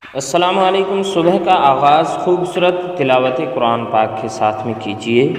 अस्सलामु अलैकुम। सुबह का आगाज़ खूबसूरत तिलावत कुरान पाक के साथ में कीजिए।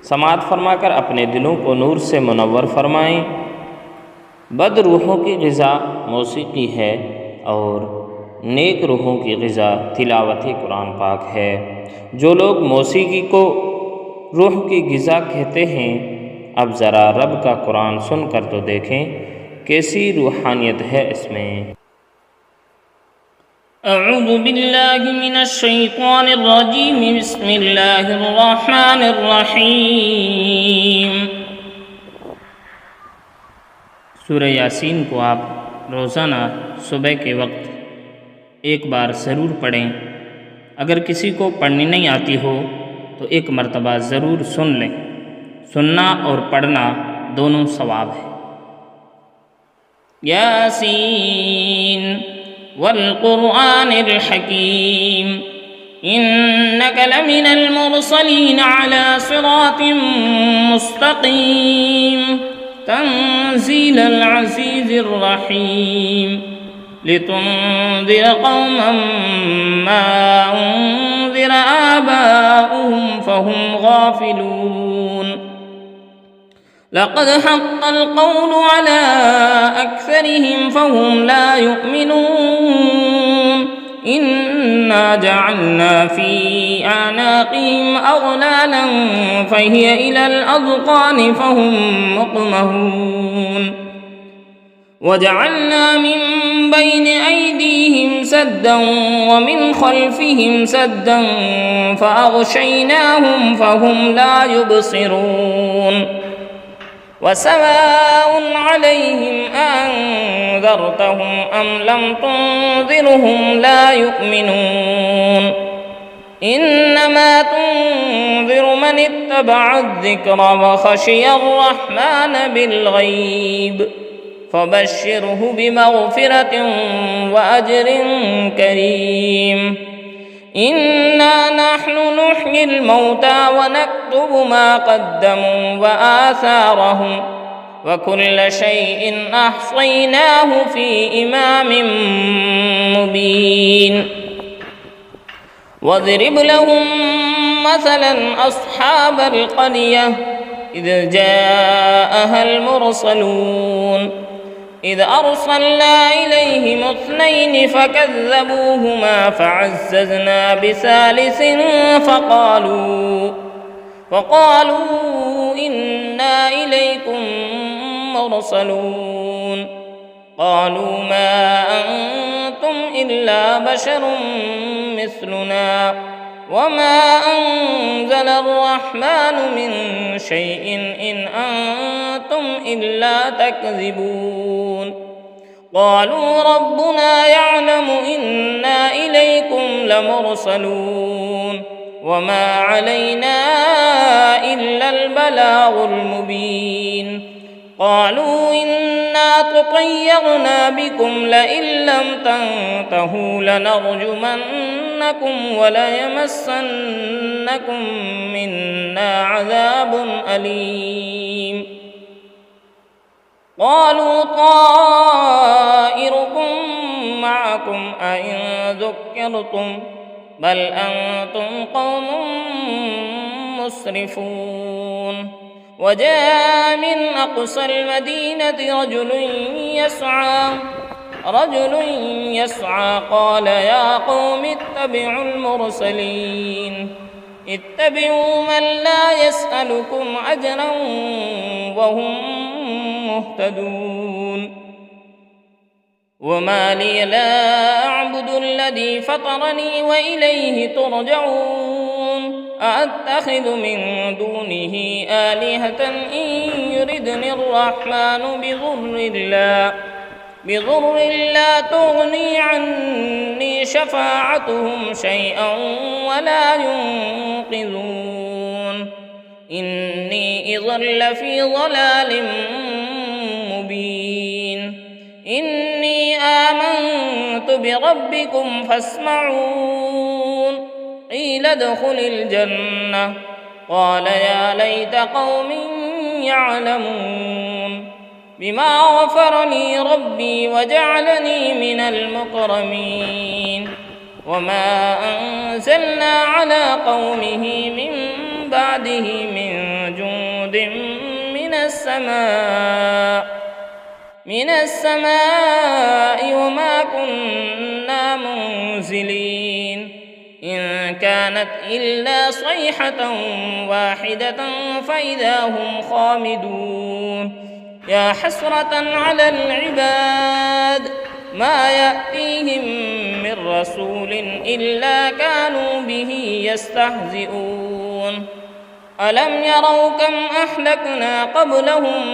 समात फरमाकर अपने दिलों को नूर से मुनव्वर फरमाएं। बद रूहों की ग़िज़ा मौसीकी है और नेक रूहों की ग़िज़ा तिलावत कुरान पाक है। जो लोग मौसीकी को रूह की ग़िज़ा कहते हैं, अब ज़रा रब का कुरान सुन कर तो देखें कैसी रूहानियत है इसमें। अऊज़ु बिल्लाहि मिनश शैतानिर रजीम। बिस्मिल्लाहिर रहमानिर रहीम। सूरह यासीन को आप रोज़ाना सुबह के वक्त एक बार ज़रूर पढ़ें। अगर किसी को पढ़नी नहीं आती हो तो एक मरतबा ज़रूर सुन लें। सुनना और पढ़ना दोनों सवाब है। यासीन वल क़ुरआनिल हकीम इन्नका लमिनल मुरसलीन अला सिरातिम मुस्तक़ीम तंज़ीलल अज़ीज़िर रहीम लितुन्ज़िर क़ौमम मा उन्ज़िर आबाउहुम फ़हुम गाफ़िलून। लक़द हक़्क़ल क़ौलु अला अक्सरिहिम फ़हुम ला युमिनून। इन्ना जअलना फ़ी अनाक़िहिम अग़लालन फ़हिय इलल अज़क़ानि फ़हुम मुक़महून। वजअलना मिन बैन अयदीहिम सद्दन वमिन ख़ल्फ़िहिम सद्दन फ़अग़शयनाहुम फ़हुम ला युबसिरून। वसवाउन अलैहिम अअन्ज़रतहुम अम लम तुन्ज़िरहुम ला युमिनून। इन्नमा तुन्ज़िरु मन इत्तबअ-अज़्ज़िक्र व ख़शियर-रहमान बिल-ग़ैब फ़बश्शिरहु बिमग़फ़िरतिन व अज्रिन करीम। इन्ना नहनु नुह्यिल मौता व नक्तुबु मा क़द्दमू व आसारहुम व कुल्ल शैइन अहसैनाहु फ़ी इमामिन मुबीन। वज़रिब लहुम मसलन अस्हाबल क़रियह इज़ जाअहल मुरसलून इज़ अरसलना इलैहिम इस्नैनि फ़कज़्ज़बूहुमा फ़अज़्ज़ज़ना बिसालिसिन फ़क़ालू इन्ना इलैकुम मुरसलून। क़ालू मा अंतुम इल्ला बशरुम मिस्लुना वमा अंज़लर रहमानु मिन शैइन इन अंतुम इल्ला तकज़िबून। क़ालू रब्बुना यअलमु इन्ना इलैकुम लमुरसलून वमा अलैना इल्लल बलागुल मुबीन। क़ालू इन्ना ततय्यरना बिकुम लइन लम तंतहू लनरजुमन्नकुम वलयमस्सन्नकुम मिन्ना अज़ाबुन अलीम। क़ालू ताइरुकुम मअकुम अइन ज़ुक्किरतुम बल अंतुम क़ौमुम मुस्रिफून। वजाअ मिन अक़सल मदीनति रजुलुन यस्आ क़ाल या क़ौमि इत्तबिउल मुरसलीन इत्तबिउ मन ला यसअलुकुम अजरन वहुम मुहतदून। वमा लिय ला अअबुदुल्लज़ी फ़तरनी व इलैहि तुरजऊन। अअत्तख़िज़ु मिन दूनिहि आलिहतन इन युरिदनिर्रहमानु बिज़ुर्रिन ला तुग़नी अन्नी शफ़ाअतुहुम शैअन वला युन्क़िज़ून। इन्नी इज़न लफ़ी ज़लालिम मुबीन। इन्नी आमन्तु बिरब्बिकुम फ़स्मऊन। क़ील उद्ख़ुलिल जन्नह क़ाल या लैत क़ौमी यअलमून बिमा ग़फ़र ली रब्बी वजअलनी मिनल मुकरमीन। وما أنزلنا على قومه من بعده من جند من السماء وما كنا منزلين إن كانت إلا صيحة واحدة فإذا هم خامدون يا حسرة على العباد ما يأتيهم من رسول إلا كانوا به يستهزئون ألم يروا كم أهلكنا قبلهم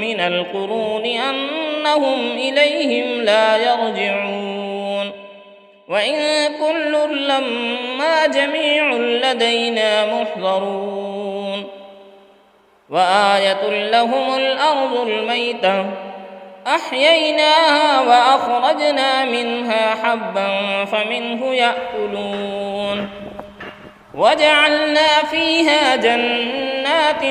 من القرون أنهم إليهم لا يرجعون وإن كل لما جميع لدينا محضرون وآية لهم الأرض الميتة أحييناها وأخرجنا منها حبا فمنه يأكلون وجعلنا فيها جنات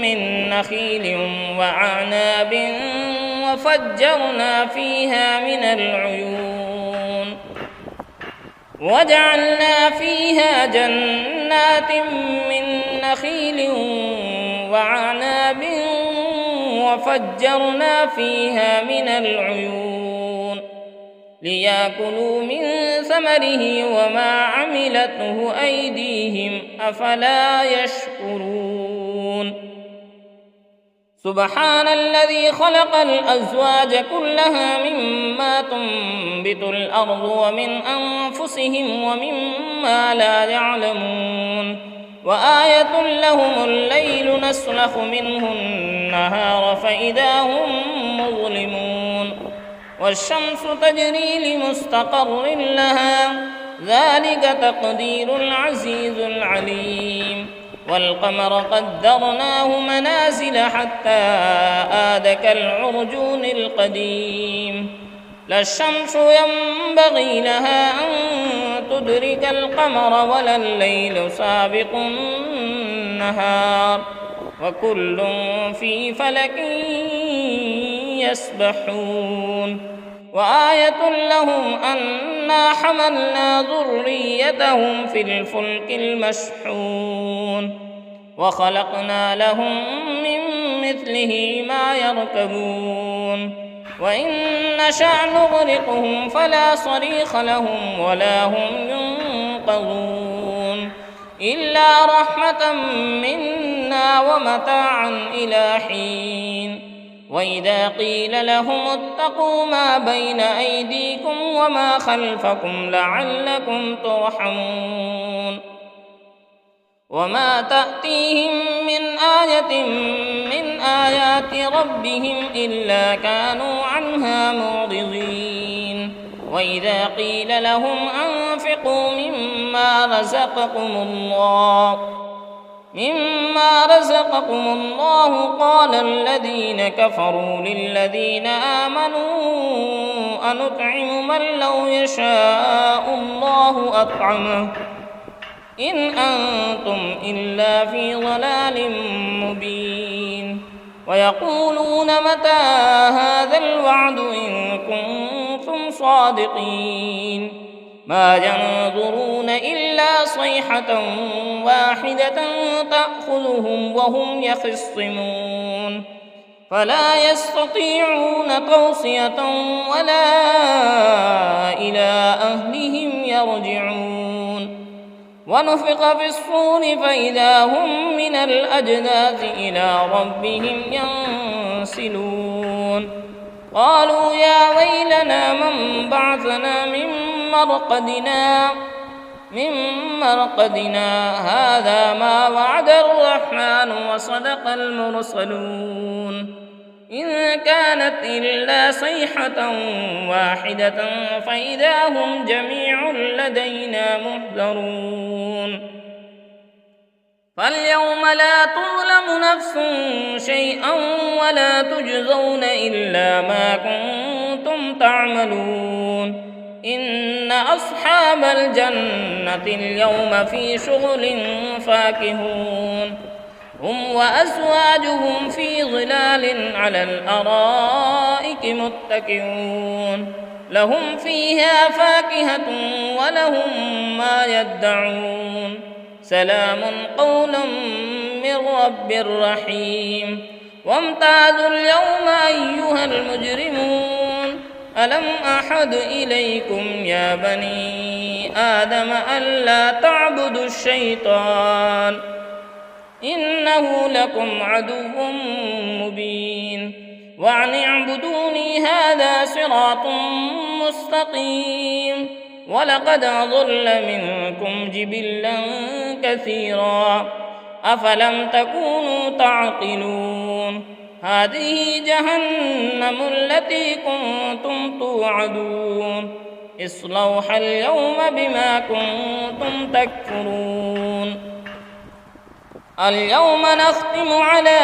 من نخيل وأعناب وفجرنا فيها من العيون ليأكلوا من ثمره وما عملته أيديهم أفلا يشكرون سبحان الذي خلق الأزواج كلها مما تنبت الأرض ومن أنفسهم ومما لا يعلمون وآية لهم الليل نسلخ منه النهار فإذا هم مظلمون والشمس تجري لمستقر لها ذلك تقدير العزيز العليم والقمر قدرناه منازل حتى عاد كالعرجون القديم لا الشمس ينبغي لها أن تدرك القمر ولا الليل سابق النهار وكل في فلك يسبحون وآية لهم أنا حملنا ذريتهم في الفلك المشحون وخلقنا لهم من مثله ما يركبون وإن نشأ نغرقهم فلا صريخ لهم ولا هم ينقذون إلا رحمة منا ومتاعا إلى حين وإذا قيل لهم اتقوا ما بين أيديكم وما خلفكم لعلكم ترحمون وما تأتيهم من آية من آيات ربهم إلا كانوا عنها معرضين وإذا قيل لهم أنفقوا مما رزقكم الله قال الذين كفروا للذين آمنوا أنطعم من لو يشاء الله أطعمه إن أنتم إلا في ضلال مبين ويقولون متى هذا الوعد إن كنتم صادقين ما ينظرون إلا صيحة واحدة تأخذهم وهم يخصمون فلا يستطيعون توصية ولا إلى أهلهم يرجعون ونفخ في الصور فإذا هم من الأجداث إلى ربهم ينسلون قالوا يا ويلنا من بعثنا من مرقدنا هذا ما وعد الرحمن وصدق المرسلون إن كانت إلا صيحة واحدة فإذا هم جميع لدينا محضرون فاليوم لا تظلم نفس شيئا ولا تجزون إلا ما كنتم تعملون إن أصحاب الجنة اليوم في شغل فاكهون هم وأزواجهم في ظلال على الأرائك متكئون لهم فيها فاكهة ولهم ما يدعون سلام قولا من رب رحيم وامتازوا اليوم أيها المجرمون ألم أحد إليكم يا بني آدم ألا تعبدوا الشيطان إنه لكم عدو مبين وأن اعبدوني هذا صراط مستقيم ولقد أضل منكم جبلا كثيرا أفلم تكونوا تعقلون هذه جهنم التي كنتم توعدون اصلوها اليوم بما كنتم تكفرون اليوم نختم على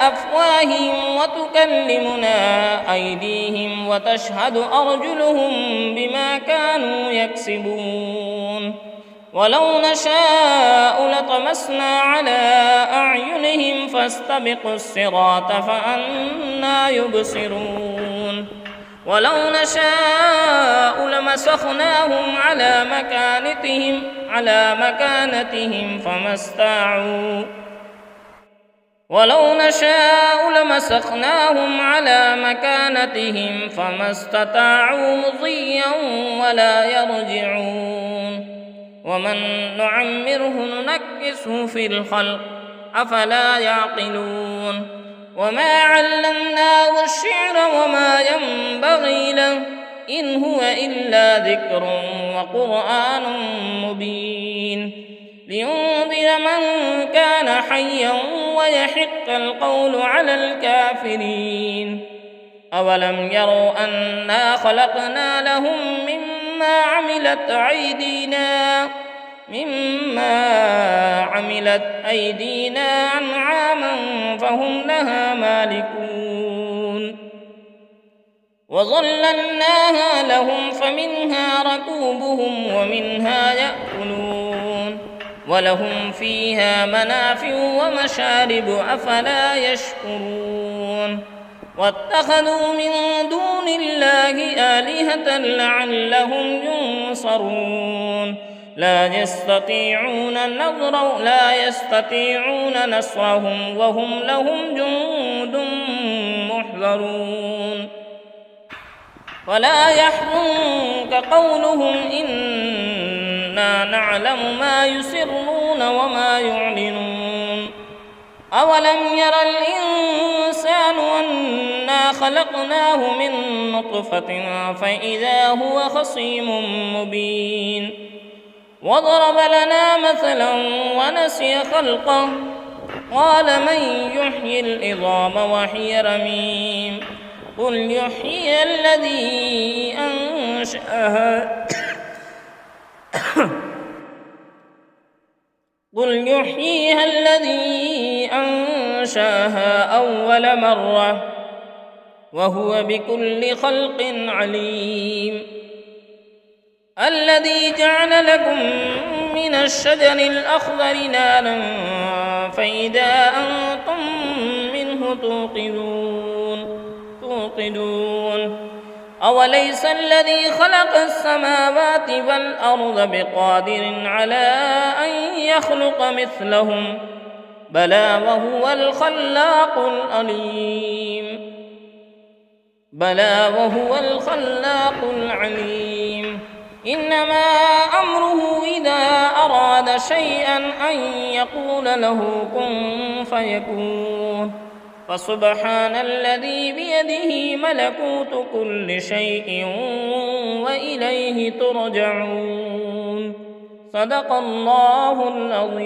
أفواههم وتكلمنا أيديهم وتشهد أرجلهم بما كانوا يكسبون ولو نشاء لطمسنا على أعينهم فاستبقوا الصراط فأنى يبصرون ولو نشاء لمسخناهم على مكانتهم فما استطاعوا ولو نشاء لمسخناهم على مكانتهم فما استطاعوا مضيا ولا يرجعون ومن نعمره ننكسه في الخلق أفلا يعقلون وما علمناه الشعر وما ينبغي له إن هو إلا ذكر وقرآن مبين لينذر من كان حيا ويحق القول على الكافرين أولم يروا أنا خلقنا لهم مما عملت أيدينا أنعاما فهم لها مالكون وظللناها لهم فمنها ركوبهم ومنها يأكلون ولهم فيها منافع ومشارب أفلا يشكرون واتخذوا من دون الله آلهة لعلهم ينصرون لا يستطيعون نصرهم وهم لهم جند محضرون ولا يحزنك قولهم إنا نعلم ما يسرون وما يعلنون أولم ير الإنسان أنا خلقناه من نطفة فإذا هو خصيم مبين وضرب لنا مثلا ونسي خلقه قال من يحيي العظام وهي رميم قل يحييها الذي أنشاها أول مرة وهو بكل خلق عليم الذي جعل لكم من الشجر الأخضر نارا فإذا أنتم منه توقدون أوليس الذي خلق السماوات والأرض بقادر على أن يخلق مثلهم بلى وهو الخلاق العليم إنما أمره إذا أراد شيئا أن يقول له كن فيكون فسبحان الذي بيده ملكوت كل شيء وإليه ترجعون صدق الله العظيم.